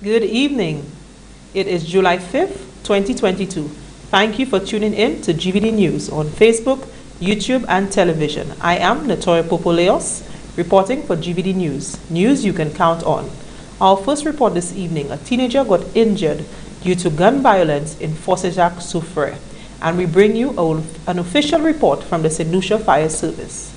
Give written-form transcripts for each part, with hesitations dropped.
Good evening. It is July 5th, 2022. Thank you for tuning in to GVD News on Facebook, YouTube, and television. I am Natoya Popoleos, reporting for GVD News. News you can count on. Our first report this evening, a teenager got injured due to gun violence in Fosséjacq-Soufrière. And we bring you an official report from the St. Lucia Fire Service.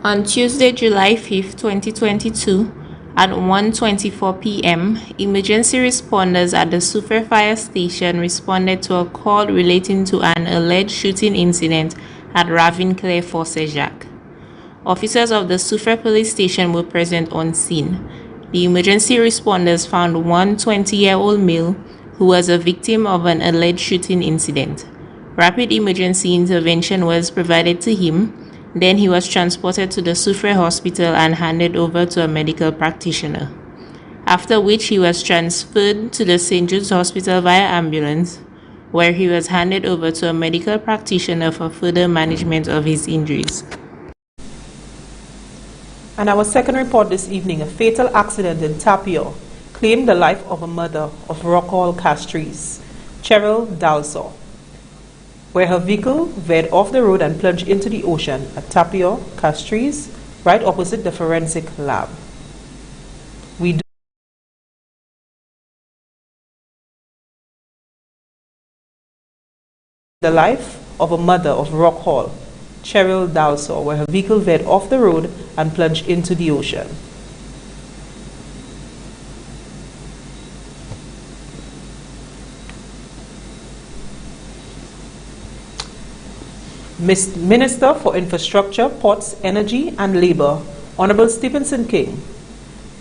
On Tuesday, July 5th, 2022, at 1:24 p.m., emergency responders at the Soufrière Fire Station responded to a call relating to an alleged shooting incident at Ravin-Clair, Fosséjacq. Officers of the Soufrière Police Station were present on scene. The emergency responders found one 20-year-old male who was a victim of an alleged shooting incident. Rapid emergency intervention was provided to him. Then he was transported to the Soufrière Hospital and handed over to a medical practitioner, after which he was transferred to the St. Jude's Hospital via ambulance, where he was handed over to a medical practitioner for further management of his injuries. And our second report this evening, a fatal accident in Tapio claimed the life of a mother of Rockall Castries, Cheryl Dalsaw, where her vehicle veered off the road and plunged into the ocean at Tapio, Castries, right opposite the forensic lab. We do the life of a mother of Rockall, Cheryl Dalsaw, where her vehicle veered off the road and plunged into the ocean. Minister for Infrastructure, Ports, Energy and Labour, Honourable Stephenson King,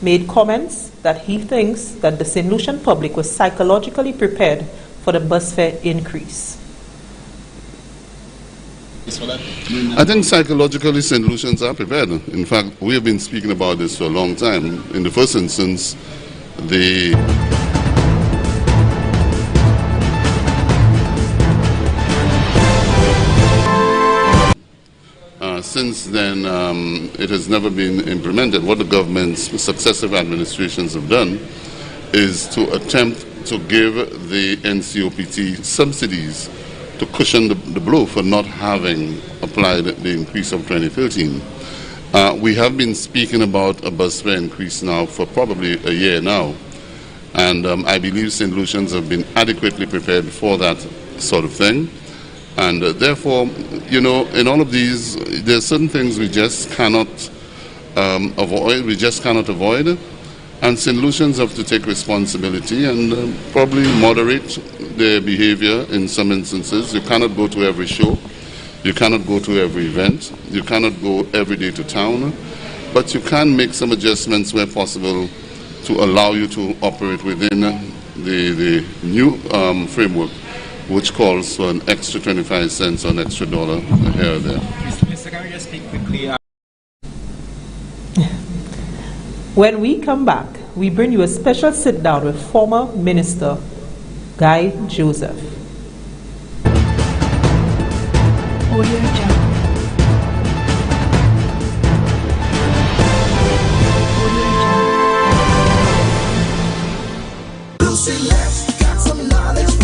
made comments that he thinks that the St. Lucian public was psychologically prepared for the bus fare increase. I think psychologically St. Lucians are prepared. In fact, we have been speaking about this for a long time. In the first instance, since then, it has never been implemented. What the government's successive administrations have done is to attempt to give the NCOPT subsidies to cushion the blow for not having applied the increase of 2013. We have been speaking about a bus fare increase now for probably a year now, and I believe St. Lucians have been adequately prepared for that sort of thing. And therefore, you know, in all of these, there are certain things we just cannot avoid. And St. Lucians have to take responsibility and probably moderate their behavior in some instances. You cannot go to every show. You cannot go to every event. You cannot go every day to town. But you can make some adjustments where possible to allow you to operate within the new framework, which calls for an extra 25 cents or an extra $1 here or there. Mr. Can we just speak quickly? When we come back, we bring you a special sit-down with former Minister Guy Joseph.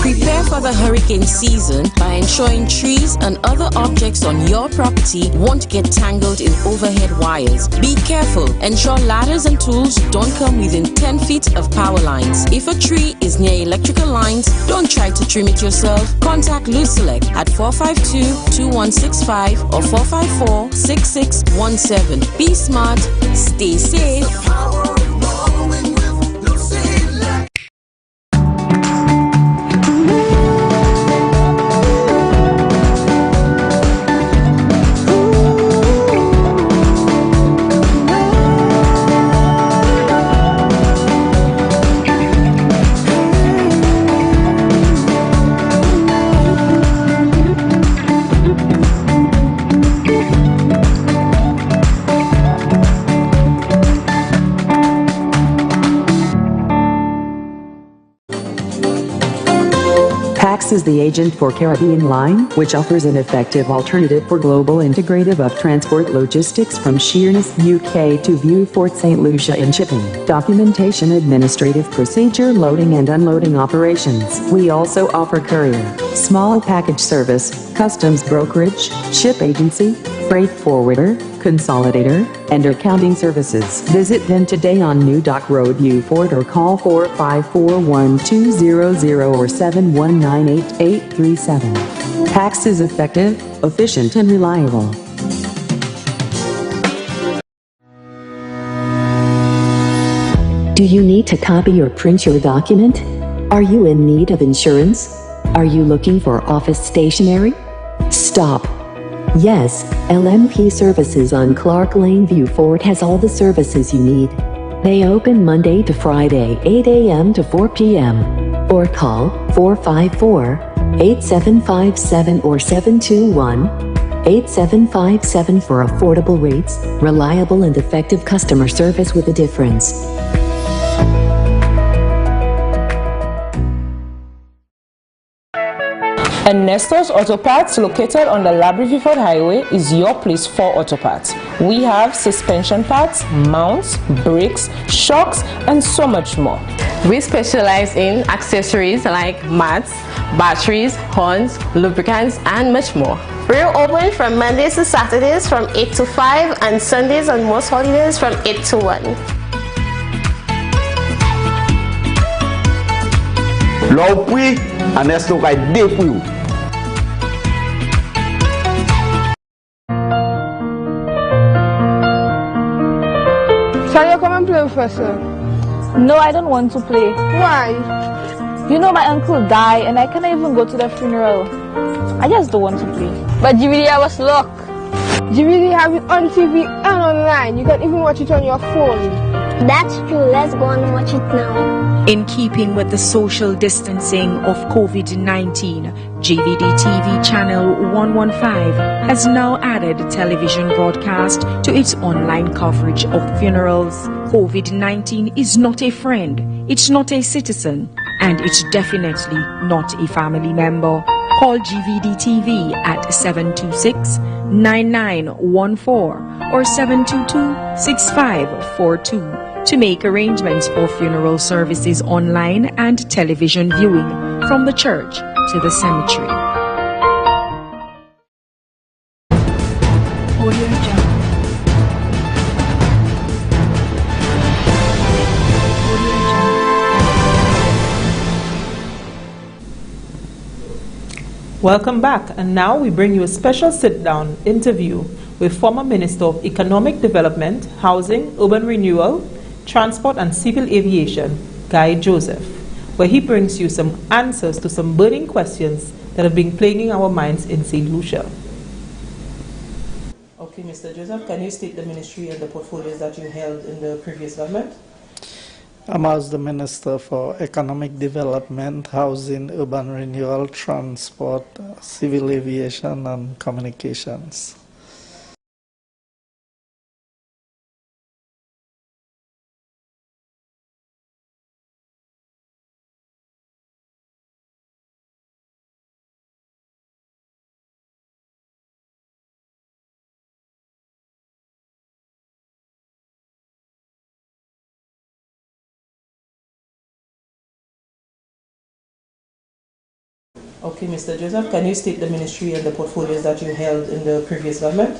Prepare for the hurricane season by ensuring trees and other objects on your property won't get tangled in overhead wires. Be careful. Ensure ladders and tools don't come within 10 feet of power lines. If a tree is near electrical lines, don't try to trim it yourself. Contact Lucelec at 452-2165 or 454-6617. Be smart, stay safe. PAX is the agent for Caribbean Line, which offers an effective alternative for global integrative of transport logistics from Sheerness, UK to Vieux-Fort St. Lucia in shipping, documentation, administrative procedure, loading and unloading operations. We also offer courier, small package service, customs brokerage, ship agency, freight forwarder, consolidator, and accounting services. Visit them today on New Dock Road, Vieux-Fort, or call 454-1200 or 7198837. PAX is effective, efficient, and reliable. Do you need to copy or print your document? Are you in need of insurance? Are you looking for office stationery? Stop. Yes, LMP Services on Clark Lane, Vieux-Fort has all the services you need. They open Monday to Friday, 8 a.m. to 4 p.m. Or call 454-8757 or 721-8757 for affordable rates, reliable and effective customer service with a difference. And Nestor's Auto Parts, located on the Labrie-Vieux-Fort Highway, is your place for auto parts. We have suspension parts, mounts, brakes, shocks, and so much more. We specialize in accessories like mats, batteries, horns, lubricants, and much more. We're open from Mondays to Saturdays from 8 to 5 and Sundays and most holidays from 8 to 1. L'on prie, en est-ce qu'on va aider pour vous. Shall you come and play with us, sir? No, I don't want to play. Why? You know my uncle died and I can't even go to the funeral. I just don't want to play. But GVD have us luck. GVD have it on TV and online. You can even watch it on your phone. That's true. Let's go and watch it now. In keeping with the social distancing of COVID-19, GVD TV channel 115 has now added television broadcast to its online coverage of funerals. COVID-19 is not a friend, it's not a citizen, and it's definitely not a family member. Call GVD TV at 726-9914 or 722-6542 to make arrangements for funeral services online and television viewing from the church to the cemetery. Welcome back, and now we bring you a special sit-down interview with former Minister of Economic Development, Housing, Urban Renewal, Transport and Civil Aviation, Guy Joseph, where he brings you some answers to some burning questions that have been plaguing our minds in St. Lucia. Okay, Mr. Joseph, can you state the ministry and the portfolios that you held in the previous government? I'm as the Minister for Economic Development, Housing, Urban Renewal, Transport, Civil Aviation and Communications. Okay, Mr. Joseph, can you state the ministry and the portfolios that you held in the previous government?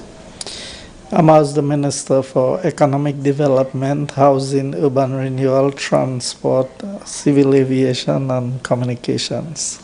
I'm as the Minister for Economic Development, Housing, Urban Renewal, Transport, Civil Aviation and Communications.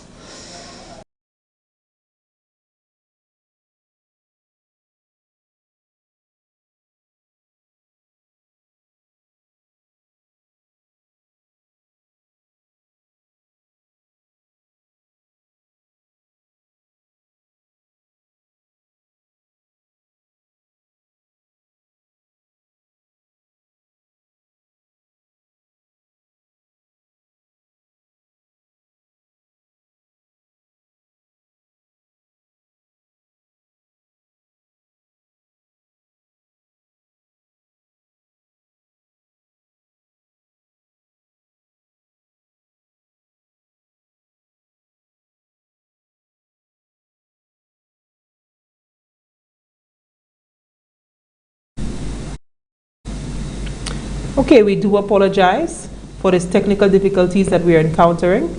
Okay, we do apologize for these technical difficulties that we are encountering.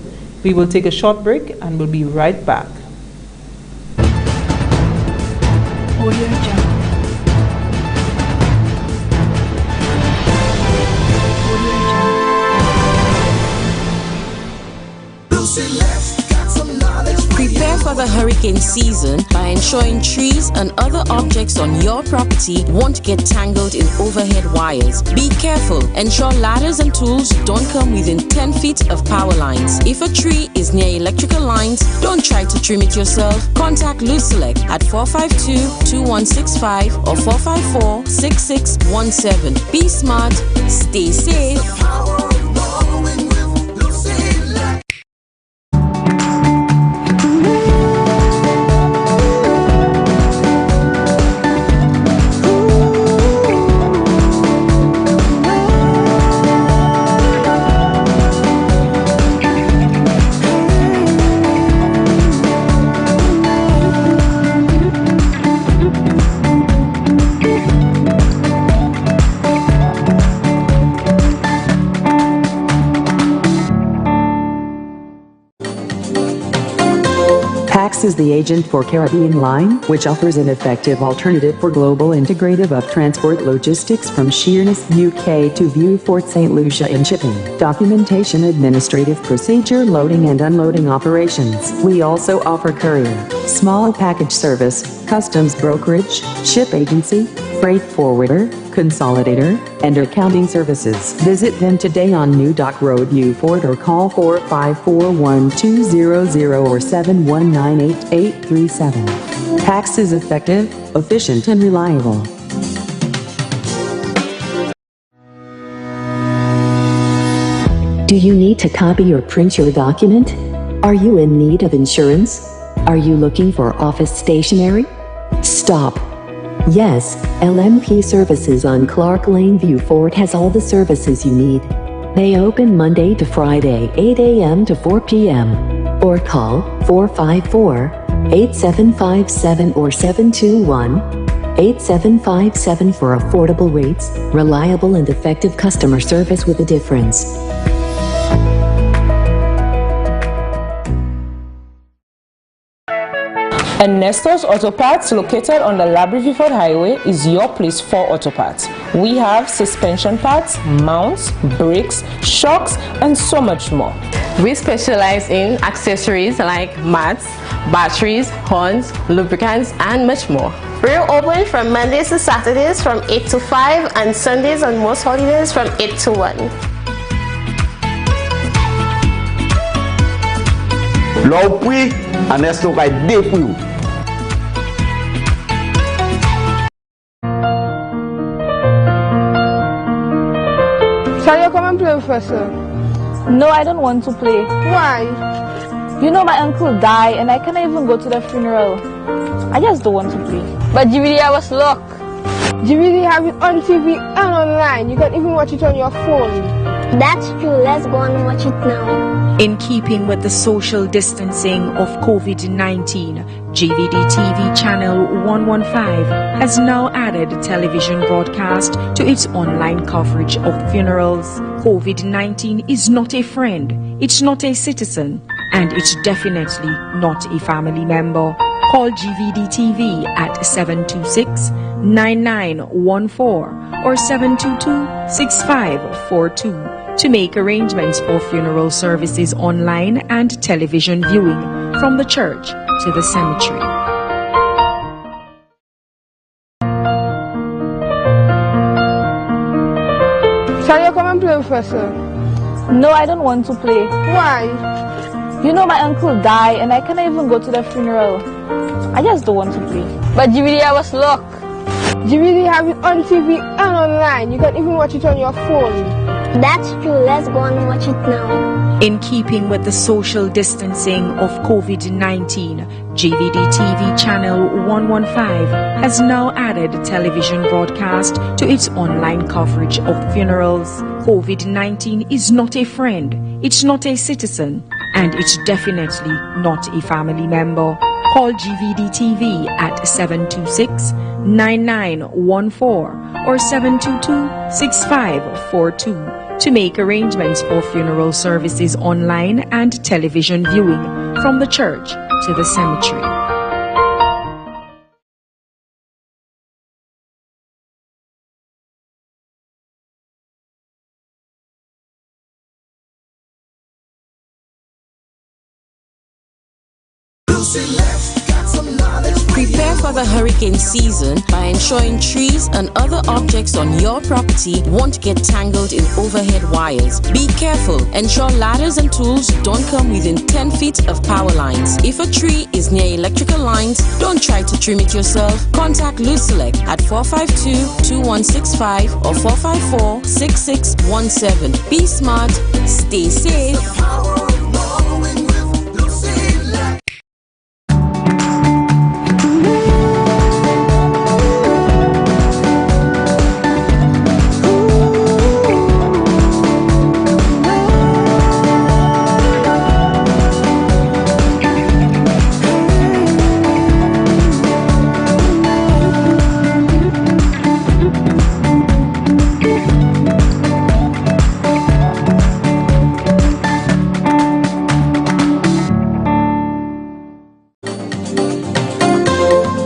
We will take a short break and we'll be right back. Prepare for the hurricane season by ensuring trees and other objects on your property won't get tangled in overhead wires. Be careful. Ensure ladders and tools don't come within 10 feet of power lines. If a tree is near electrical lines, don't try to trim it yourself. Contact Lucelec at 452-2165 or 454-6617. Be smart, stay safe. PAX is the agent for Caribbean Line, which offers an effective alternative for global integrative of transport logistics from Sheerness, UK to Vieux-Fort St. Lucia in shipping, documentation, administrative procedure, loading and unloading operations. We also offer courier, small package service, customs brokerage, ship agency, freight forwarder, consolidator, and accounting services. Visit them today on New Dock Road, Vieux-Fort, or call 454-1200 or 719-8837. PAX is effective, efficient, and reliable. Do you need to copy or print your document? Are you in need of insurance? Are you looking for office stationery? Stop. Yes, LMP Services on Clark Lane, Vieux-Fort has all the services you need. They open Monday to Friday, 8 a.m. to 4 p.m. Or call 454-8757 or 721-8757 for affordable rates, reliable and effective customer service with a difference. And Nestor's Auto Parts, located on the Labrie-Vieux-Fort Highway, is your place for auto parts. We have suspension parts, mounts, brakes, shocks, and so much more. We specialize in accessories like mats, batteries, horns, lubricants, and much more. We're open from Mondays to Saturdays from 8 to 5 and Sundays and most holidays from 8 to 1. L'opri, and Nestor I did for you. Shall you come and play with us, sir? No, I don't want to play. Why? You know my uncle died and I can't even go to the funeral. I just don't want to play. But GVD have us luck. GVD have it on TV and online. You can even watch it on your phone. That's true. Let's go and watch it now. In keeping with the social distancing of COVID-19, GVD TV channel 115 has now added television broadcast to its online coverage of funerals. COVID-19 is not a friend, it's not a citizen, and it's definitely not a family member. Call GVD TV at 726-9914 or 722-6542 to make arrangements for funeral services online and television viewing from the church to the cemetery. Shall you come and play with us, sir? No, I don't want to play. Why? You know my uncle died and I can't even go to the funeral. I just don't want to play. But GVD have us luck. GVD have it on TV and online. You can even watch it on your phone. That's true. Let's go and watch it now. In keeping with the social distancing of COVID-19, GVD TV channel 115 has now added television broadcast to its online coverage of funerals. COVID-19 is not a friend, it's not a citizen, and it's definitely not a family member. Call GVD TV at 726-9914 or 722-6542 to make arrangements for funeral services online and television viewing from the church to the cemetery. Prepare for the hurricane season by ensuring trees and other objects on your property won't get tangled in overhead wires. Be careful. Ensure ladders and tools don't come within 10 feet of power lines. If a tree is near electrical lines, don't try to trim it yourself. Contact Lucelec at 452-2165 or 454-6617. Be smart, stay safe.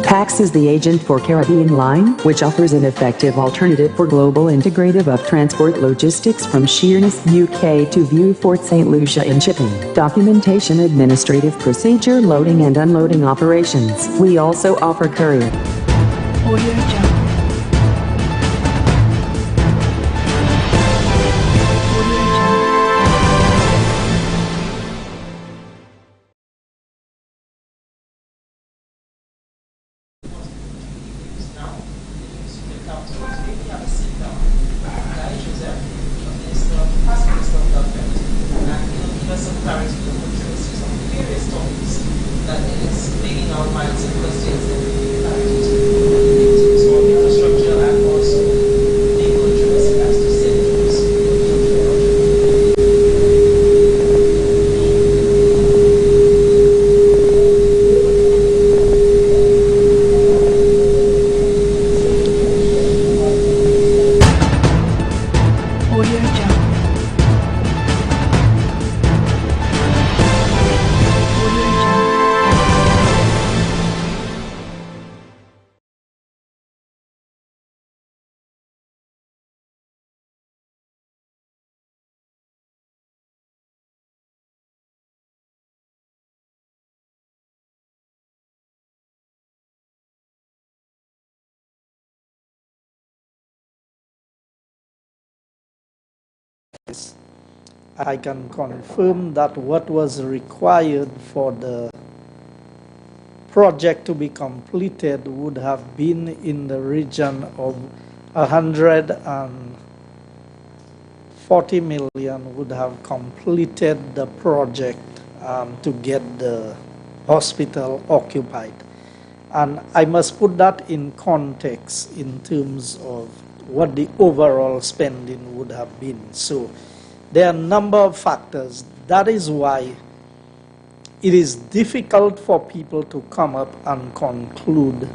PAX is the agent for Caribbean Line, which offers an effective alternative for global integrative of transport logistics from Sheerness, UK to View Fort St. Lucia in shipping, documentation, administrative procedure, loading and unloading operations. We also offer courier. I can confirm that what was required for the project to be completed would have been in the region of 140 million would have completed the project to get the hospital occupied. And I must put that in context in terms of what the overall spending would have been. So there are a number of factors. That is why it is difficult for people to come up and conclude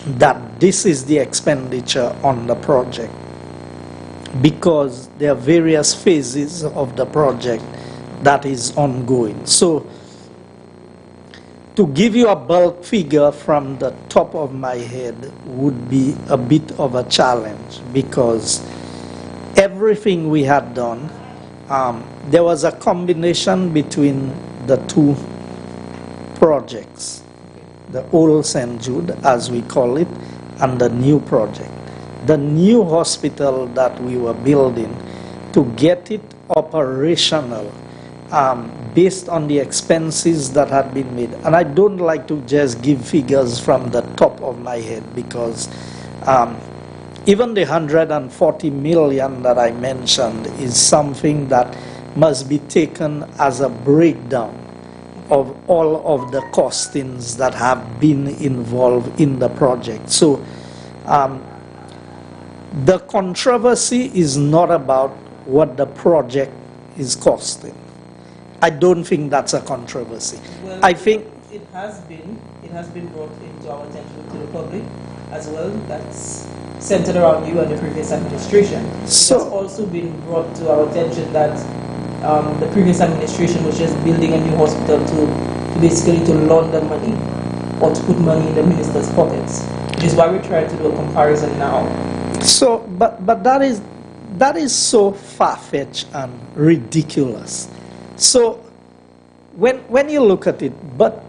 that this is the expenditure on the project, because there are various phases of the project that is ongoing. So to give you a bulk figure from the top of my head would be a bit of a challenge, because everything we had done, there was a combination between the two projects, the old St. Jude, as we call it, and the new project. The new hospital that we were building, to get it operational, based on the expenses that had been made. And I don't like to just give figures from the top of my head, because even the 140 million that I mentioned is something that must be taken as a breakdown of all of the costings that have been involved in the project. So the controversy is not about what the project is costing. I don't think that's a controversy. Well, I think it has been brought into our attention to the public as well. That's centered around you and the previous administration. So, it's also been brought to our attention that the previous administration was just building a new hospital to basically to launder money or to put money in the minister's pockets, which is why we're trying to do a comparison now. So, but that is so far-fetched and ridiculous. So, when you look at it, but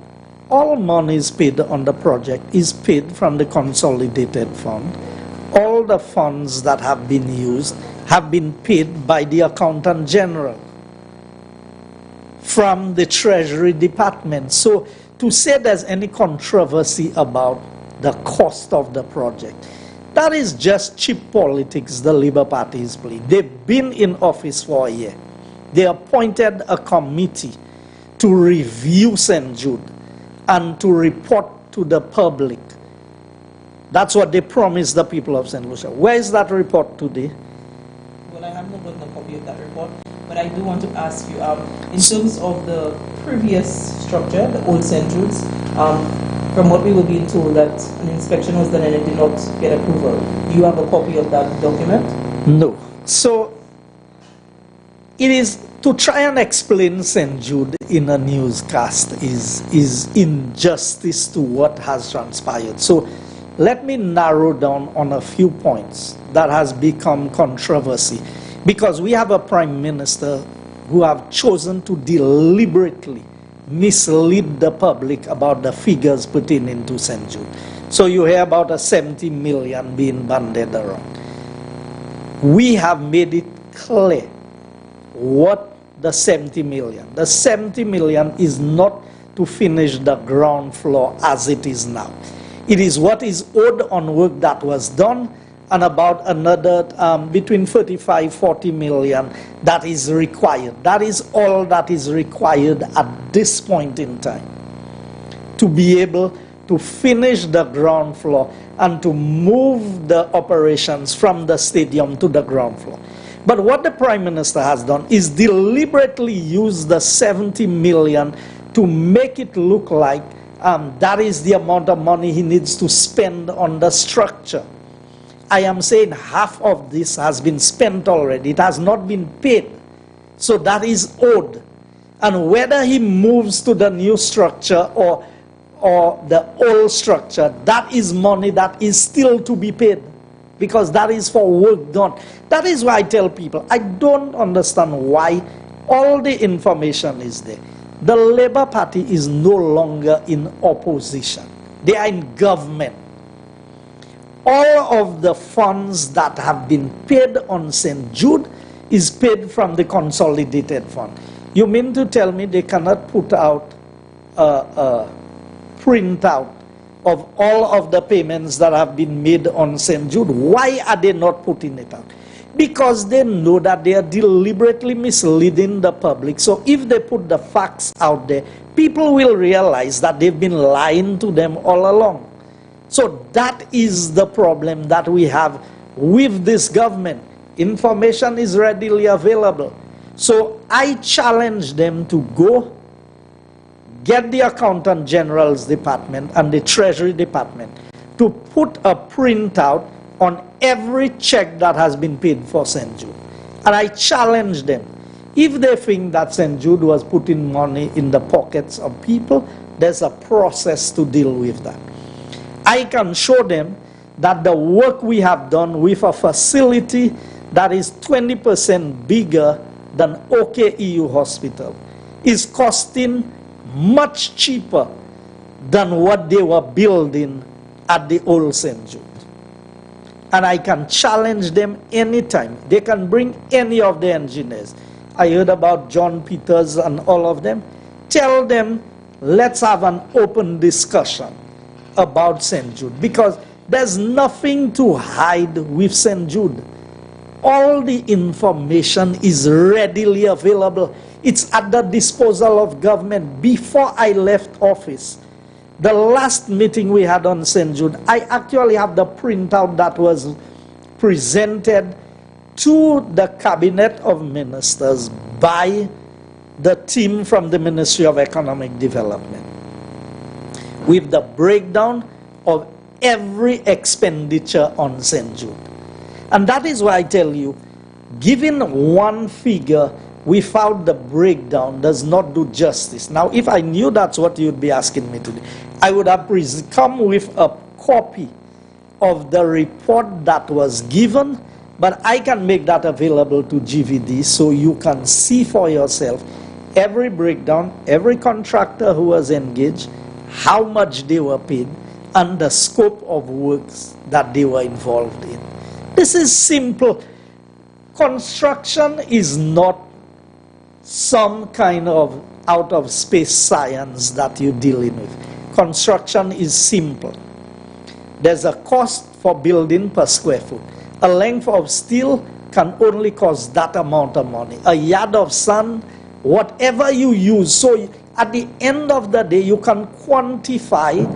all money is paid on the project is paid from the consolidated fund. All the funds that have been used have been paid by the Accountant General from the Treasury Department. So to say there's any controversy about the cost of the project, that is just cheap politics the Labour Party is playing. They've been in office for a year. They appointed a committee to review St. Jude and to report to the public. That's what they promised the people of St. Lucia. Where is that report today? Well, I have not gotten a copy of that report, but I do want to ask you, in terms of the previous structure, the old St. Jude's, from what we were being told that an inspection was done and it did not get approval. Do you have a copy of that document? No. So, it is to try and explain St. Jude in a newscast is injustice to what has transpired. So, let me narrow down on a few points that has become controversy, because we have a prime minister who have chosen to deliberately mislead the public about the figures pertaining to St. Jude. So you hear about a 70 million being banded around. We have made it clear what the 70 million. The 70 million is not to finish the ground floor as it is now. It is what is owed on work that was done, and about another between 35-40 million that is required. That is all that is required at this point in time to be able to finish the ground floor and to move the operations from the stadium to the ground floor. But what the Prime Minister has done is deliberately use the 70 million to make it look like that is the amount of money he needs to spend on the structure. I am saying half of this has been spent already. It has not been paid. So that is owed. And whether he moves to the new structure or the old structure, that is money that is still to be paid, because that is for work done. That is why I tell people, I don't understand why all the information is there. The Labour Party is no longer in opposition. They are in government. All of the funds that have been paid on St. Jude is paid from the consolidated fund. You mean to tell me they cannot put out a printout of all of the payments that have been made on St. Jude? Why are they not putting it out? Because they know that they are deliberately misleading the public. So if they put the facts out there, people will realize that they've been lying to them all along. So that is the problem that we have with this government. Information is readily available. So I challenge them to go get the Accountant General's Department and the Treasury Department to put a printout on every check that has been paid for St. Jude. And I challenge them. If they think that St. Jude was putting money in the pockets of people, there's a process to deal with that. I can show them that the work we have done with a facility that is 20% bigger than OKEU Hospital is costing much cheaper than what they were building at the old St. Jude. And I can challenge them anytime. They can bring any of the engineers. I heard about John Peters and all of them. Tell them, let's have an open discussion about St. Jude, because there's nothing to hide with St. Jude. All the information is readily available. It's at the disposal of government. Before I left office, the last meeting we had on St. Jude, I actually have the printout that was presented to the Cabinet of Ministers by the team from the Ministry of Economic Development. with the breakdown of every expenditure on St. Jude. And that is why I tell you, giving one figure without the breakdown does not do justice. Now, if I knew that's what you'd be asking me today, I would have come with a copy of the report that was given, but I can make that available to GVD so you can see for yourself every breakdown, every contractor who was engaged, how much they were paid, and the scope of works that they were involved in. This is simple. Construction is not some kind of out-of-space science that you're dealing with. Construction is simple. There's a cost for building per square foot. A length of steel can only cost that amount of money. A yard of sand, whatever you use. So at the end of the day, you can quantify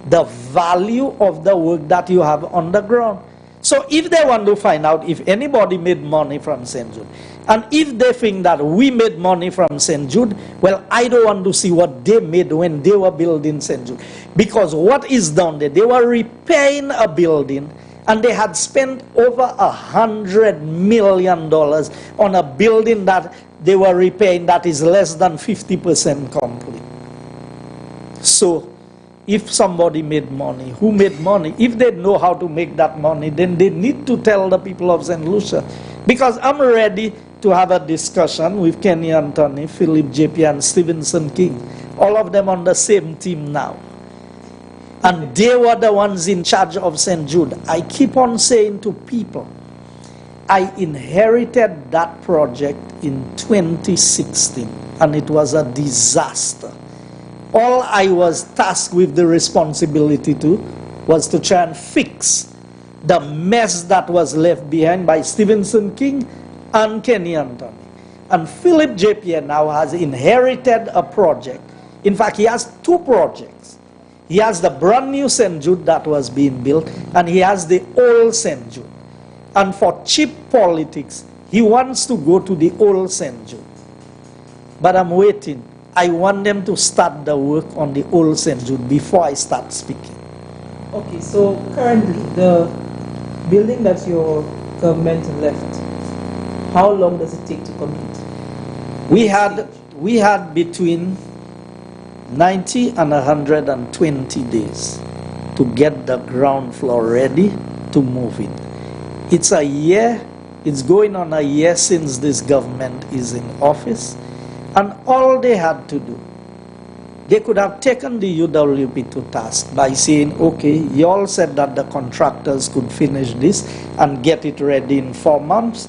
the value of the work that you have on the ground. So if they want to find out if anybody made money from St. Jude, and if they think that we made money from St. Jude, well, I don't want to see what they made when they were building St. Jude. Because what is done there, they were repairing a building, and they had spent over $100 million on a building that they were repairing that is less than 50% complete. So if somebody made money, who made money? If they know how to make that money, then they need to tell the people of St. Lucia. Because I'm ready to have a discussion with Kenny Anthony, Philip JP, and Stevenson King. All of them on the same team now. And they were the ones in charge of St. Jude. I keep on saying to people, I inherited that project in 2016, and it was a disaster. All I was tasked with the responsibility to was to try and fix the mess that was left behind by Stevenson King and Kenny Anthony. And Philip JPN now has inherited a project. In fact, he has two projects. He has the brand new St. Jude that was being built, and he has the old St. Jude. And for cheap politics, he wants to go to the old St. Jude. But I'm waiting. I want them to start the work on the old St. Jude before I start speaking. Okay, so currently the building that your government left, how long does it take to complete? We had between 90 and 120 days to get the ground floor ready to move in. It's a year, it's going on a year since this government is in office. And all they had to do, they could have taken the UWP to task by saying, okay, you all said that the contractors could finish this and get it ready in 4 months.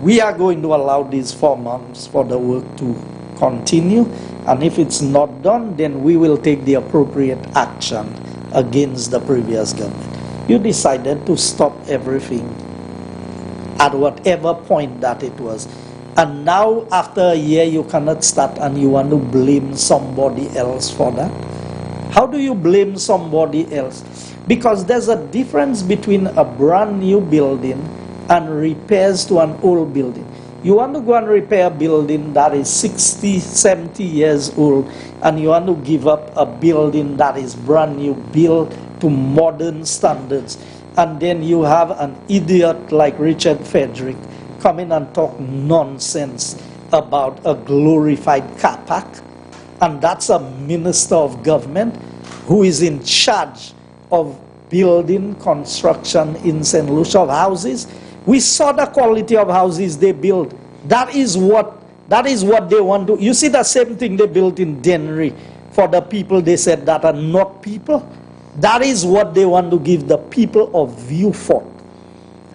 We are going to allow these 4 months for the work to continue. And if it's not done, then we will take the appropriate action against the previous government. You decided to stop everything at whatever point that it was. And now, after a year, you cannot start and you want to blame somebody else for that? How do you blame somebody else? Because there's a difference between a brand new building and repairs to an old building. You want to go and repair a building that is 60, 70 years old, and you want to give up a building that is brand new, built to modern standards. And then you have an idiot like Richard Frederick come in and talk nonsense about a glorified car park, and that's a minister of government who is in charge of building construction in St. Lucia of houses. We saw the quality of houses they built. That is what they want to. You see the same thing they built in Dennery for the people they said that are not people. That is what they want to give the people of Vieux-Fort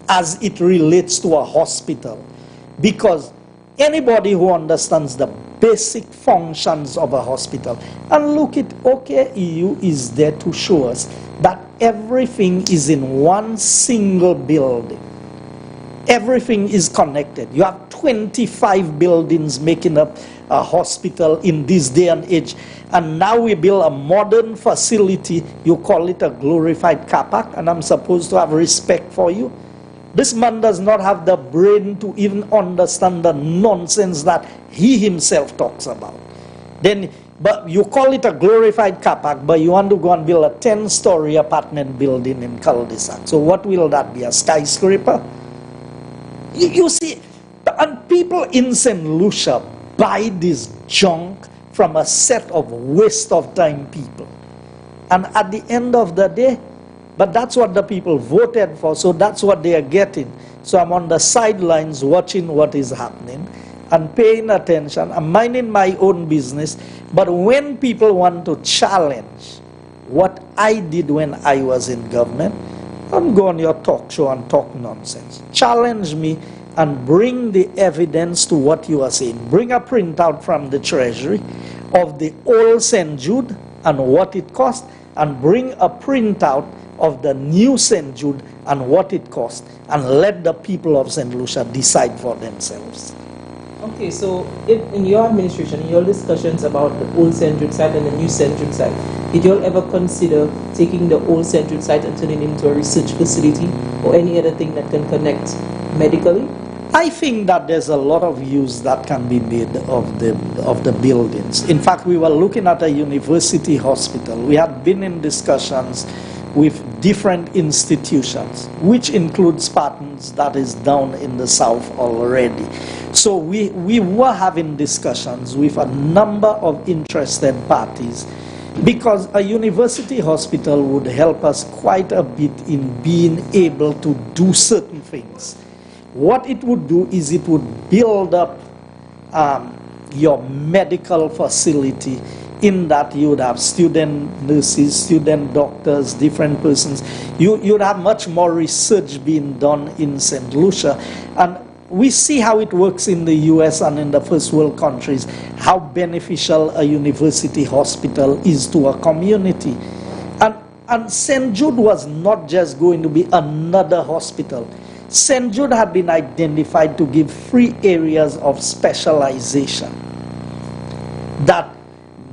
as it relates to a hospital. Because anybody who understands the basic functions of a hospital, and look at OKEU is there to show us that everything is in one single building. Everything is connected. You have 25 buildings making up a hospital in this day and age. And now we build a modern facility. You call it a glorified car park, and I'm supposed to have respect for you. This man does not have the brain to even understand the nonsense that he himself talks about. Then But you call it a glorified car park, but you want to go and build a 10-story apartment building in cul-de-sac. So what will that be, a skyscraper? You see, and people in St. Lucia buy this junk from a set of waste of time people. And at the end of the day, but that's what the people voted for, so that's what they are getting. So I'm on the sidelines watching what is happening and paying attention. I'm minding my own business. But when people want to challenge what I did when I was in government, don't go on your talk show and talk nonsense. Challenge me and bring the evidence to what you are saying. Bring a printout from the Treasury of the old St. Jude and what it cost, and bring a printout of the new St. Jude and what it cost, and let the people of St. Lucia decide for themselves. Okay, so in your administration, in your discussions about the old St. Jude site and the new St. Jude site, did you all ever consider taking the old St. Jude site and turning it into a research facility or any other thing that can connect medically? I think that there's a lot of use that can be made of the buildings. In fact, we were looking at a university hospital. We had been in discussions with different institutions, which includes Spartans that is down in the south already. So we were having discussions with a number of interested parties, because a university hospital would help us quite a bit in being able to do certain things. What it would do is it would build up your medical facility, in that you would have student nurses, student doctors, different persons. You'd have much more research being done in St. Lucia. And we see how it works in the US and in the first world countries, how beneficial a university hospital is to a community. And St. Jude was not just going to be another hospital. St. Jude had been identified to give 3 areas of specialization that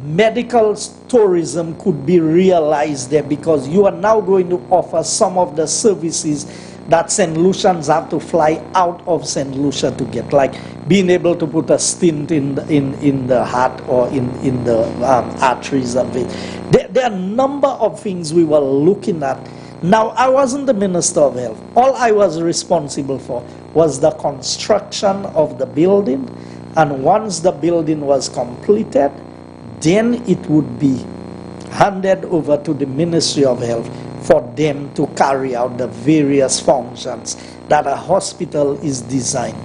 medical tourism could be realized there, because you are now going to offer some of the services that St. Lucians have to fly out of St. Lucia to get, like being able to put a stent in the heart or in the arteries of it. There are a number of things we were looking at. Now, I wasn't the Minister of Health. All I was responsible for was the construction of the building, and once the building was completed, then it would be handed over to the Ministry of Health for them to carry out the various functions that a hospital is designed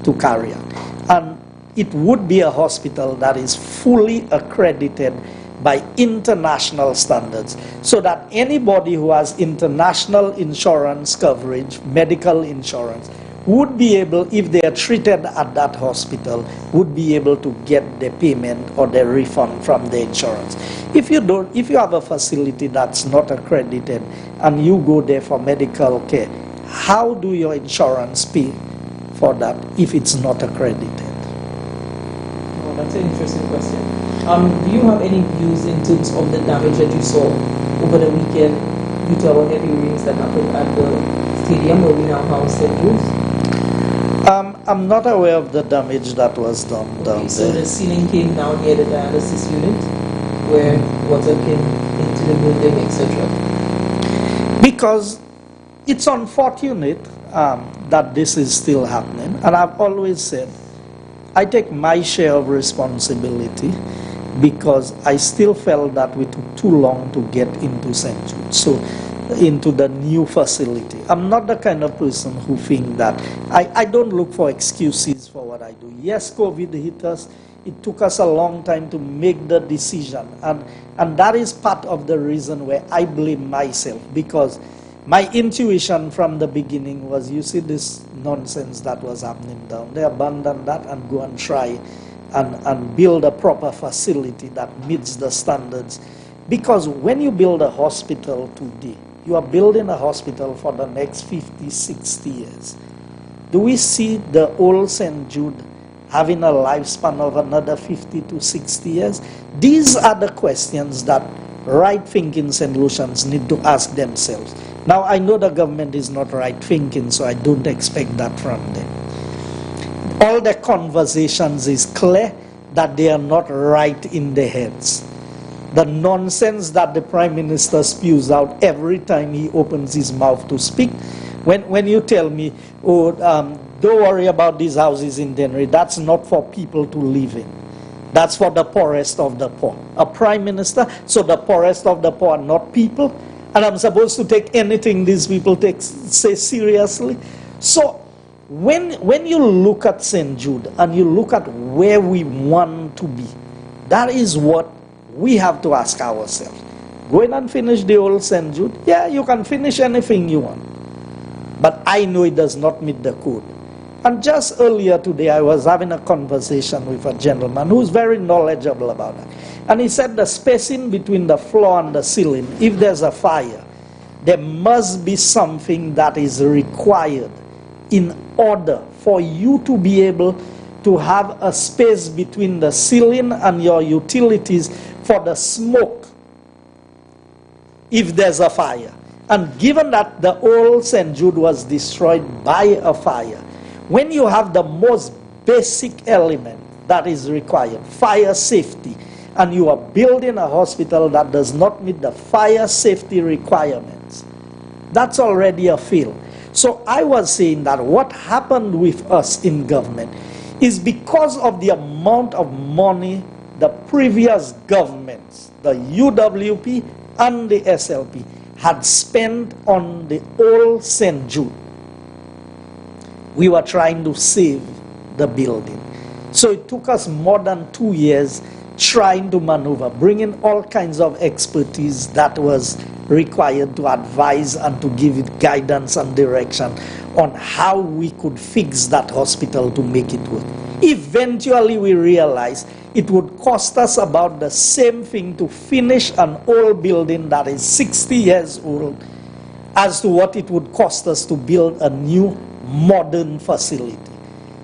to carry out. And it would be a hospital that is fully accredited by international standards, so that anybody who has international insurance coverage, medical insurance, would be able, if they are treated at that hospital, would be able to get the payment or the refund from the insurance. If you have a facility that's not accredited and you go there for medical care, how do your insurance pay for that if it's not accredited? Oh, that's an interesting question. Do you have any views in terms of the damage that you saw over the weekend due to our heavy rains that happened at the stadium where we now house St. Jude's? I'm not aware of the damage that was done down there. So the ceiling came down near the dialysis unit where water came into the building, etc. Because it's unfortunate that this is still happening. And I've always said, I take my share of responsibility, because I still felt that we took too long to get into St. Jude. So into the new facility. I'm not the kind of person who think that, I don't look for excuses for what I do. Yes, COVID hit us. It took us a long time to make the decision. And that is part of the reason where I blame myself, because my intuition from the beginning was, you see this nonsense that was happening down there, abandon that and go and try and build a proper facility that meets the standards. Because when you build a hospital today, you are building a hospital for the next 50, 60 years. Do we see the old St. Jude having a lifespan of another 50 to 60 years? These are the questions that right-thinking St. Lucians need to ask themselves. Now, I know the government is not right-thinking, so I don't expect that from them. All the conversations is clear. that they are not right in their heads. The nonsense that the Prime Minister spews out every time he opens his mouth to speak. When you tell me, oh, don't worry about these houses in Dennery, that's not for people to live in. That's for the poorest of the poor. A Prime Minister, so the poorest of the poor are not people, and I'm supposed to take anything these people say seriously. So when you look at St. Jude and you look at where we want to be, that is what we have to ask ourselves. Go in and finish the old St. Jude. Yeah, you can finish anything you want. But I know it does not meet the code. And just earlier today, I was having a conversation with a gentleman who's very knowledgeable about that. And he said the spacing between the floor and the ceiling, if there's a fire, there must be something that is required in order for you to be able to have a space between the ceiling and your utilities for the smoke, if there's a fire. And given that the old St. Jude was destroyed by a fire, when you have the most basic element that is required, fire safety, and you are building a hospital that does not meet the fire safety requirements, that's already a fail. So I was saying that what happened with us in government is because of the amount of money the previous governments, the UWP and the SLP, had spent on the old St. Jude. We were trying to save the building. So it took us more than 2 years trying to maneuver, bringing all kinds of expertise that was required to advise and to give it guidance and direction on how we could fix that hospital to make it work. Eventually we realized it would cost us about the same thing to finish an old building that is 60 years old as to what it would cost us to build a new modern facility.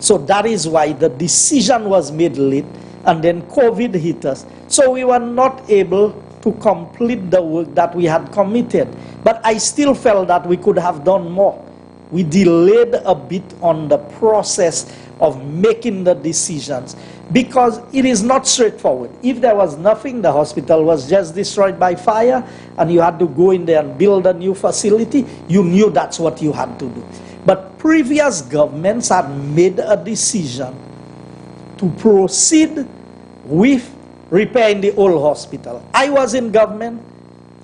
So that is why the decision was made late, and then COVID hit us. So we were not able to complete the work that we had committed. But I still felt that we could have done more. We delayed a bit on the process of making the decisions because it is not straightforward. If there was nothing, the hospital was just destroyed by fire, and you had to go in there and build a new facility, you knew that's what you had to do. But previous governments had made a decision to proceed with repairing the old hospital. I was in government.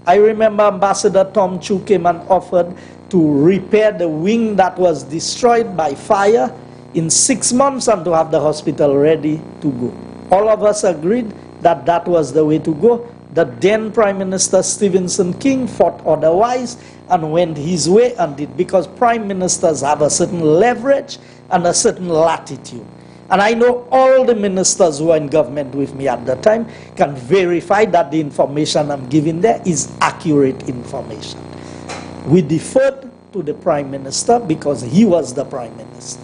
I remember Ambassador Tom Chu came and offered to repair the wing that was destroyed by fire in 6 months and to have the hospital ready to go. All of us agreed that that was the way to go. The then Prime Minister Stephenson King fought otherwise and went his way and did, because Prime Ministers have a certain leverage and a certain latitude. And I know all the ministers who were in government with me at the time can verify that the information I'm giving there is accurate information. We deferred to the Prime Minister because he was the Prime Minister.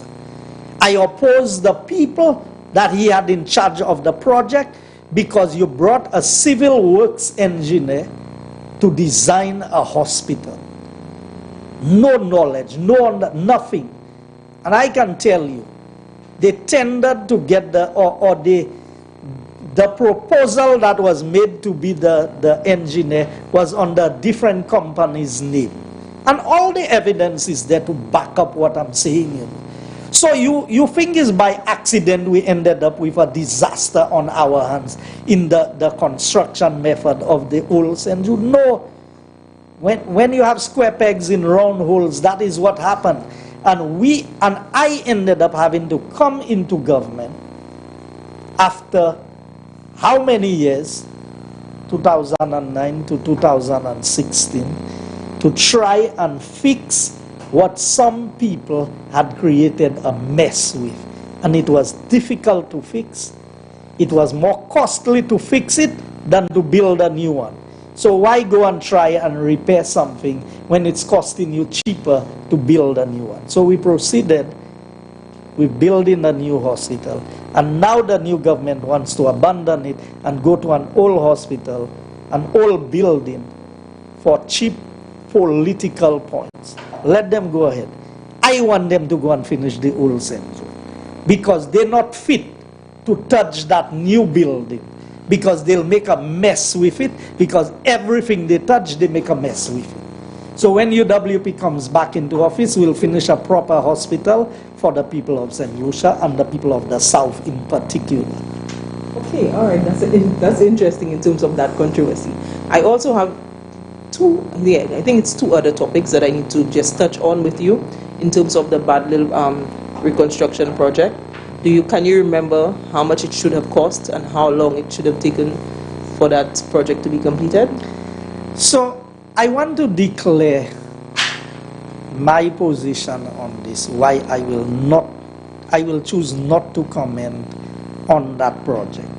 I opposed the people that he had in charge of the project because you brought a civil works engineer to design a hospital. No knowledge, nothing. And I can tell you, they tended to get the proposal that was made to be the engineer was under a different company's name. And all the evidence is there to back up what I'm saying. So you think it's by accident we ended up with a disaster on our hands in the construction method of the old St. Jude? No. When you have square pegs in round holes, that is what happened. And I ended up having to come into government after how many years? 2009 to 2016, to try and fix what some people had created a mess with. And it was difficult to fix. It was more costly to fix it than to build a new one. So why go and try and repair something when it's costing you cheaper to build a new one? So we proceeded with building a new hospital. And now the new government wants to abandon it and go to an old hospital, an old building, for cheap political points. Let them go ahead. I want them to go and finish the old St. Jude because they're not fit to touch that new building, because they'll make a mess with it, because everything they touch, they make a mess with it. So when UWP comes back into office, we'll finish a proper hospital for the people of St. Lucia and the people of the South in particular. Okay, all right, that's interesting in terms of that controversy. I also have I think it's two other topics that I need to just touch on with you in terms of the Bad Little reconstruction project. Can you remember how much it should have cost and how long it should have taken for that project to be completed? So I want to declare my position on this, why I will choose not to comment on that project.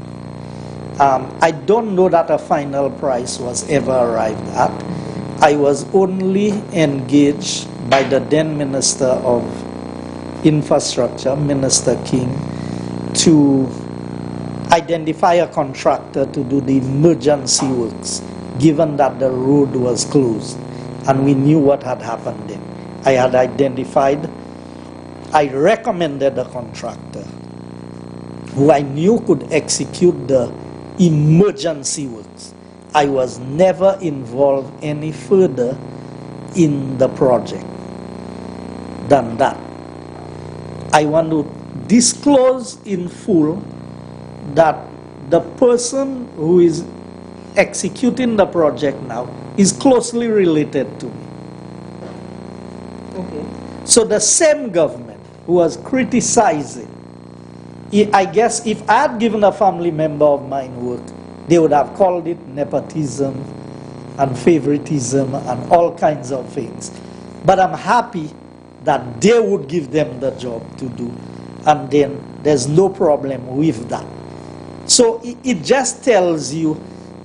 I don't know that a final price was ever arrived at. I was only engaged by the then Minister of Infrastructure, Minister King, to identify a contractor to do the emergency works, given that the road was closed and we knew what had happened then. I had identified, I recommended a contractor who I knew could execute the emergency works. I was never involved any further in the project than that. I want to disclose in full that the person who is executing the project now is closely related to me. Okay. So the same government who was criticizing, I guess if I had given a family member of mine work, they would have called it nepotism and favoritism and all kinds of things. But I'm happy that they would give them the job to do, and then there's no problem with that. So it just tells you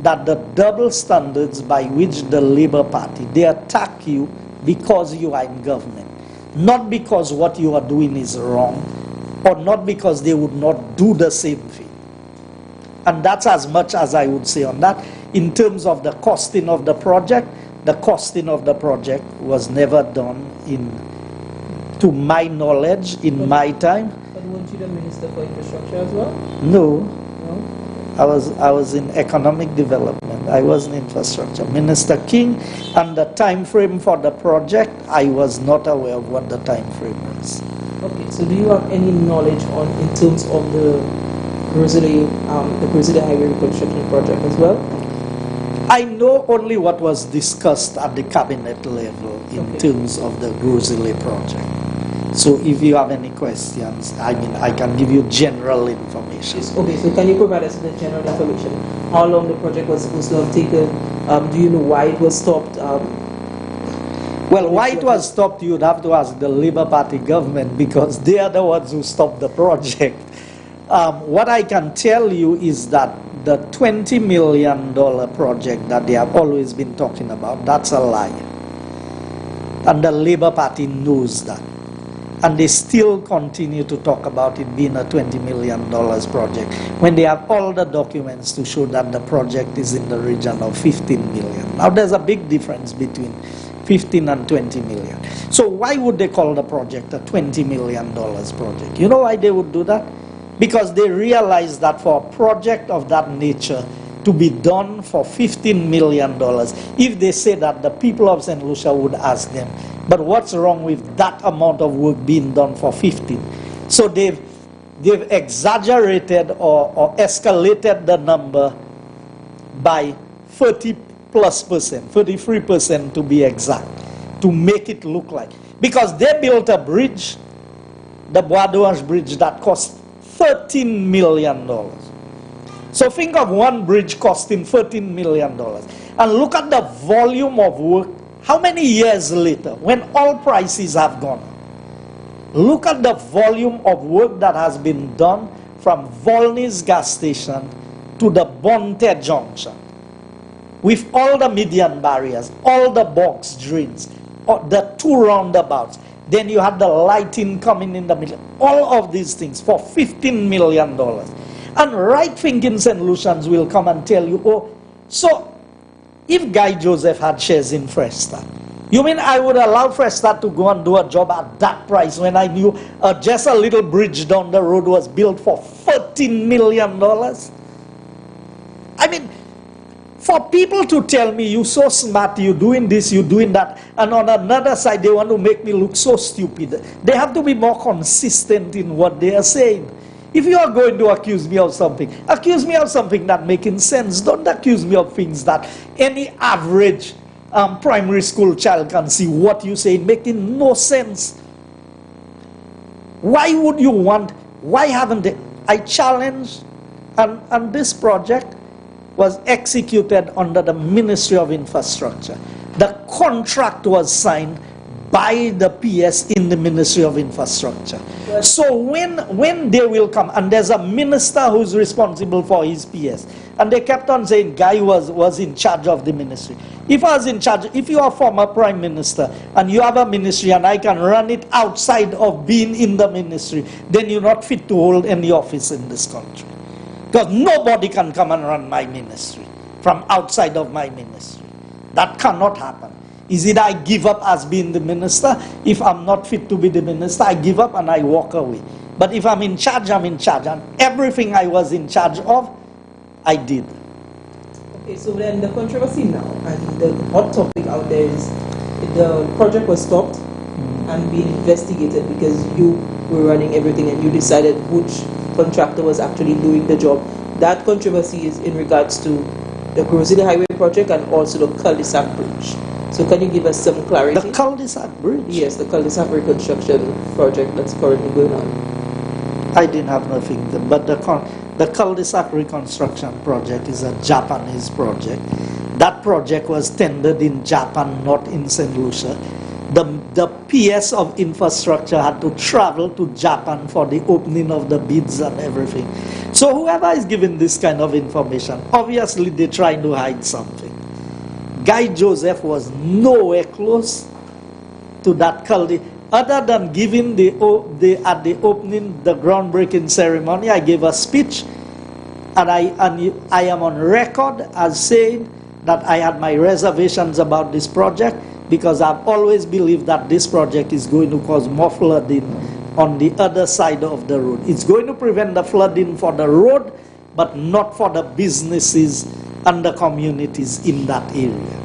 that the double standards by which the Labour Party, they attack you because you are in government, not because what you are doing is wrong, or not because they would not do the same thing. And that's as much as I would say on that. In terms of the costing of the project was never done to my knowledge, in my time. But weren't you the Minister for Infrastructure as well? No. I was in economic development. I wasn't infrastructure. Minister King, and the time frame for the project, I was not aware of what the time frame was. Okay, so do you have any knowledge in terms of the Grizzly Highway reconstruction project as well? I know only what was discussed at the cabinet level in terms of the Grizzly project. So if you have any questions, I can give you general information. Okay, so can you provide us with the general information? How long the project was supposed to have taken? Do you know why it was stopped? Well, why it was stopped, you'd have to ask the Labour Party government, because they are the ones who stopped the project. What I can tell you is that the $20 million project that they have always been talking about, that's a lie. And the Labour Party knows that. And they still continue to talk about it being a $20 million project, when they have all the documents to show that the project is in the region of $15 million. Now there's a big difference between 15 and 20 million. So why would they call the project a $20 million project? You know why they would do that? Because they realize that for a project of that nature to be done for $15 million, if they say that, the people of St. Lucia would ask them, but what's wrong with that amount of work being done for 15? So they've exaggerated or escalated the number by 30+%, 33% to be exact, to make it look like. Because they built a bridge, the Bois d'Orange bridge, that cost $13 million. So think of one bridge costing $13 million. And look at the volume of work. How many years later, when all prices have gone up, look at the volume of work that has been done from Volney's gas station to the Bonte Junction, with all the median barriers, all the box drains, the two roundabouts. Then you had the lighting coming in the middle. All of these things for $15 million. And right-thinking St. Lucians will come and tell you, oh, so if Guy Joseph had shares in Fresh Start, You mean I would allow Fresh Start to go and do a job at that price when I knew just a little bridge down the road was built for $14 million? I mean, for people to tell me, you're so smart, you're doing this, you're doing that, and on another side, they want to make me look so stupid. They have to be more consistent in what they are saying. If you are going to accuse me of something that making sense. Don't accuse me of things that any average primary school child can see what you say making no sense. Why would you want, why haven't they? I challenge, and this project was executed under the Ministry of Infrastructure. The contract was signed by the PS in the Ministry of Infrastructure. So when they will come, and there's a minister who's responsible for his PS, and they kept on saying Guy was in charge of the ministry. If I was in charge, if you are a former prime minister and you have a ministry and I can run it outside of being in the ministry, then you're not fit to hold any office in this country. Because nobody can come and run my ministry from outside of my ministry. That cannot happen. Is it I give up as being the minister? If I'm not fit to be the minister, I give up and I walk away. But if I'm in charge, I'm in charge. And everything I was in charge of, I did. Okay, so then the controversy now, and the hot topic out there is the project was stopped and being investigated because you were running everything and you decided which contractor was actually doing the job. That controversy is in regards to the Groseley Highway project and also the cul-de-sac bridge. So can you give us some clarity? The cul-de-sac bridge? Yes, the cul-de-sac reconstruction project that's currently going on. I didn't have nothing, but the cul-de-sac reconstruction project is a Japanese project. That project was tendered in Japan, not in St. Lucia. The PS of infrastructure had to travel to Japan for the opening of the bids and everything. So whoever is giving this kind of information, obviously they're trying to hide something. Guy Joseph was nowhere close to that cul-de-sac. Other than giving at the opening, the groundbreaking ceremony, I gave a speech, and I am on record as saying that I had my reservations about this project because I've always believed that this project is going to cause more flooding on the other side of the road. It's going to prevent the flooding for the road, but not for the businesses and the communities in that area.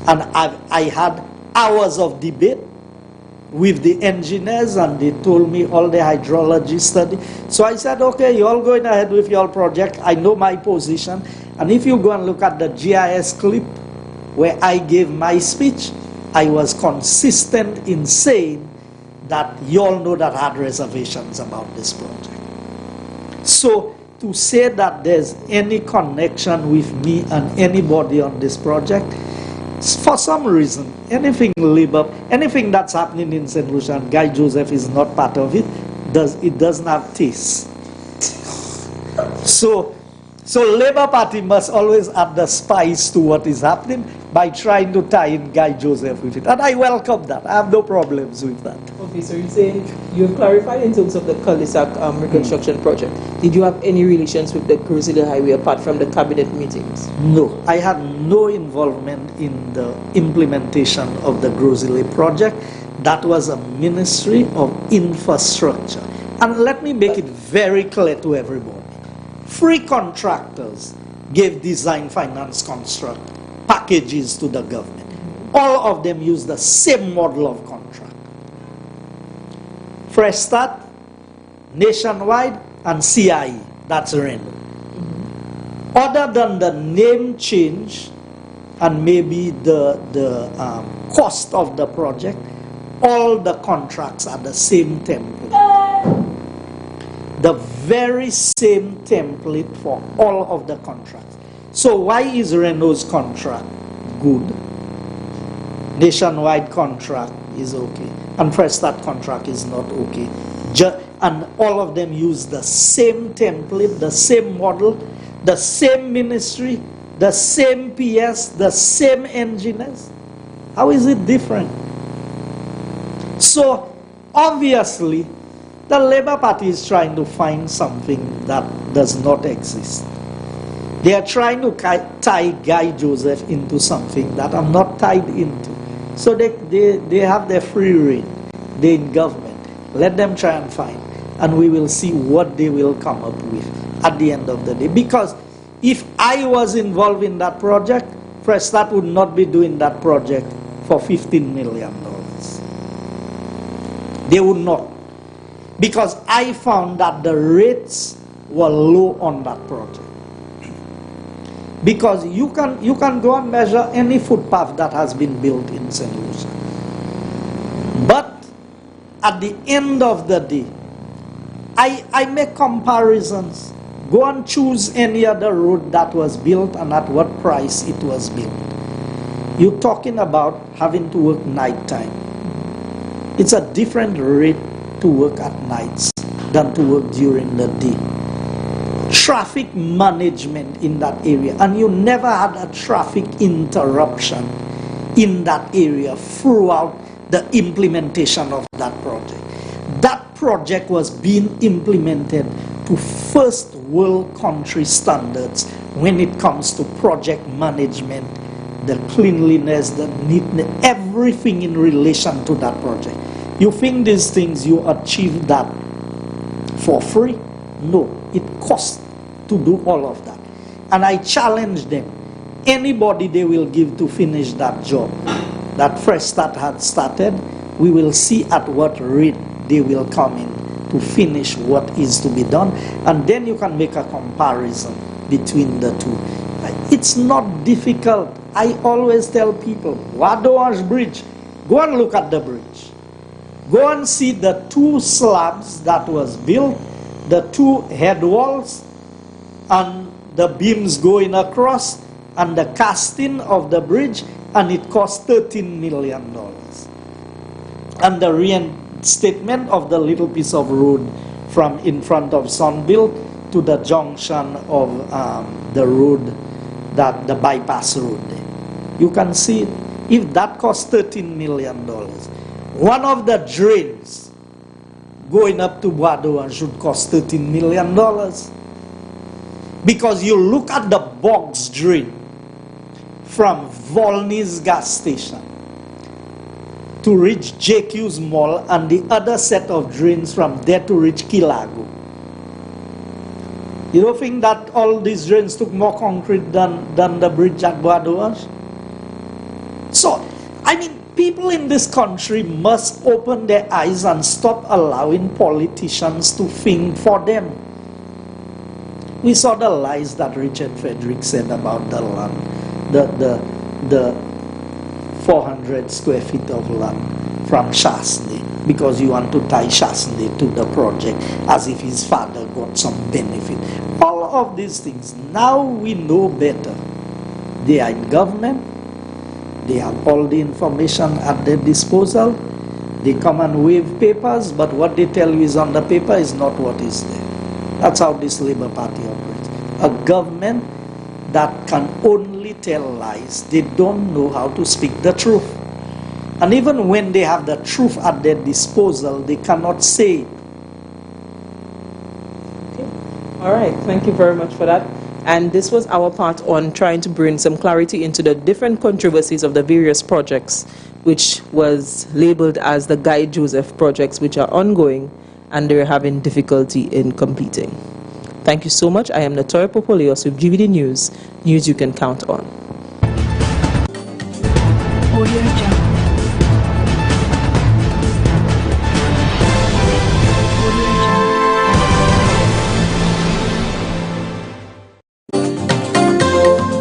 And I had hours of debate with the engineers, and they told me all the hydrology study. So I said, okay, you're all going ahead with your project. I know my position. And if you go and look at the GIS clip where I gave my speech, I was consistent in saying that you all know that I had reservations about this project. So to say that there's any connection with me and anybody on this project, for some reason, anything that's happening in St. Lucia and Guy Joseph is not part of it, it doesn't have taste. So Labour Party must always add the spice to what is happening by trying to tie in Guy Joseph with it. And I welcome that. I have no problems with that. Okay, so you're saying you've clarified in terms of the cul-de-sac reconstruction project. Did you have any relations with the Groseley Highway apart from the cabinet meetings? No, I had no involvement in the implementation of the Groseley project. That was a Ministry of Infrastructure. And let me make it very clear to everybody. Free contractors gave design, finance, construct packages to the government. All of them use the same model of contract. Fresh Start, Nationwide, and CIE, that's Reno. Other than the name change and maybe the cost of the project, all the contracts are the same template. The very same template for all of the contracts. So why is Renault's contract good? Nationwide contract is okay. And Fresh Start contract is not okay. And all of them use the same template, the same model, the same ministry, the same PS, the same engineers. How is it different? So obviously, the Labour Party is trying to find something that does not exist. They are trying to tie Guy Joseph into something that I'm not tied into. So they have their free rein. They're in government. Let them try and find. And we will see what they will come up with at the end of the day. Because if I was involved in that project, Fresh Start would not be doing that project for $15 million. They would not. Because I found that the rates were low on that project. Because you can go and measure any footpath that has been built in St. Lucia. But at the end of the day, I make comparisons. Go and choose any other road that was built and at what price it was built. You're talking about having to work nighttime. It's a different rate to work at nights than to work during the day. Traffic management in that area, and you never had a traffic interruption in that area throughout the implementation of that project. That project was being implemented to first world country standards when it comes to project management, the cleanliness, the neatness, everything in relation to that project. You think these things, you achieve that for free? No, it costs to do all of that. And I challenge them, anybody they will give to finish that job that Fresh Start had started, we will see at what rate they will come in to finish what is to be done, and then you can make a comparison between the two. It's not difficult. I always tell people, Wadoange Bridge, go and look at the bridge. Go and see the two slabs that was built, the two head walls, and the beams going across, and the casting of the bridge, and it cost $13 million. And the reinstatement of the little piece of road from in front of Sunville to the junction of the road, that the bypass road there. You can see it. If that cost $13 million, one of the drains going up to Wadoange should cost $13 million. Because you look at the box drain from Volney's gas station to reach JQ's mall, and the other set of drains from there to reach Kilago. You don't think that all these drains took more concrete than the bridge at Wadoange? So, I mean, people in this country must open their eyes and stop allowing politicians to think for them. We saw the lies that Richard Frederick said about the land, the 400 square feet of land from Chasney, because you want to tie Chasney to the project as if his father got some benefit. All of these things, now we know better. They are in government, they have all the information at their disposal, they come and wave papers, but what they tell you is on the paper is not what is there. That's how this Labour Party operates. A government that can only tell lies. They don't know how to speak the truth. And even when they have the truth at their disposal, they cannot say it. Okay. All right. Thank you very much for that. And this was our part on trying to bring some clarity into the different controversies of the various projects, which was labeled as the Guy Joseph projects, which are ongoing and they're having difficulty in completing. Thank you so much. I am Natoya Popoleos with GVD News, news you can count on.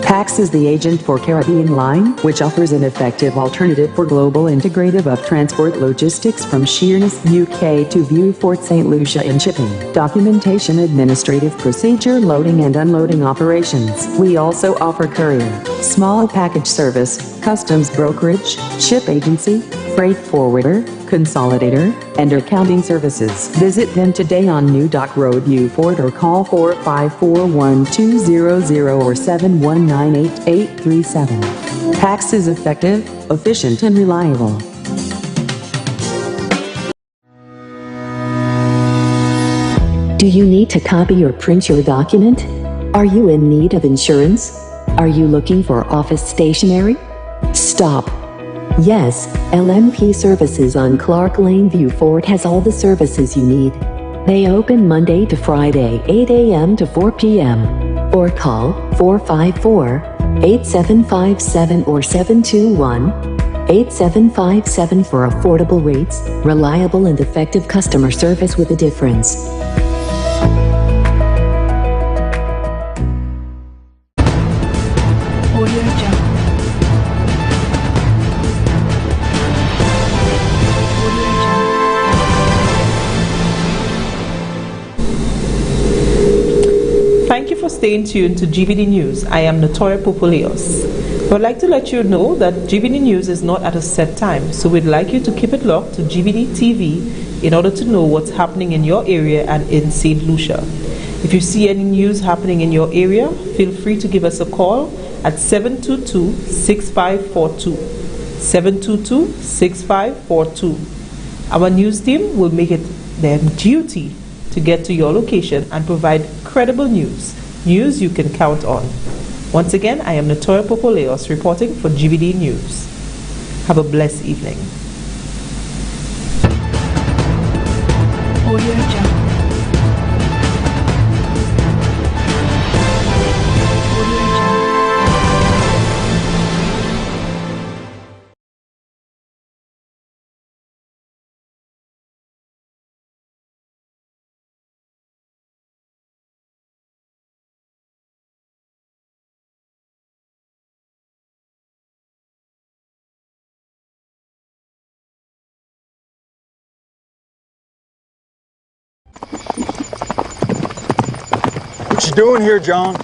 PAX is the agent for Caribbean Line, which offers an effective alternative for global integrative of transport logistics from Sheerness, UK to Vieux-Fort St. Lucia in shipping, documentation, administrative procedure, loading and unloading operations. We also offer courier, small package service, customs brokerage, ship agency, freight forwarder, consolidator, and accounting services. Visit them today on New Dock Road, Vieux-Fort, or call 454-1200 or 7198837. PAX is effective, efficient, and reliable. Do you need to copy or print your document? Are you in need of insurance? Are you looking for office stationery? Stop. Yes, LMP Services on Clark Lane, View Fort has all the services you need. They open Monday to Friday, 8 a.m. to 4 p.m. Or call 454-8757 or 721-8757 for affordable rates, reliable and effective customer service with a difference. Thank you for staying tuned to GVD News. I am Natoya Popoleos. I would like to let you know that GVD News is not at a set time, so we'd like you to keep it locked to GVD TV in order to know what's happening in your area and in St. Lucia. If you see any news happening in your area, feel free to give us a call at 722-6542. 722-6542. Our news team will make it their duty to get to your location and provide credible news you can count on. Once again, I am Natoya Popoleos reporting for GVD News. Have a blessed evening. What you doing here, John?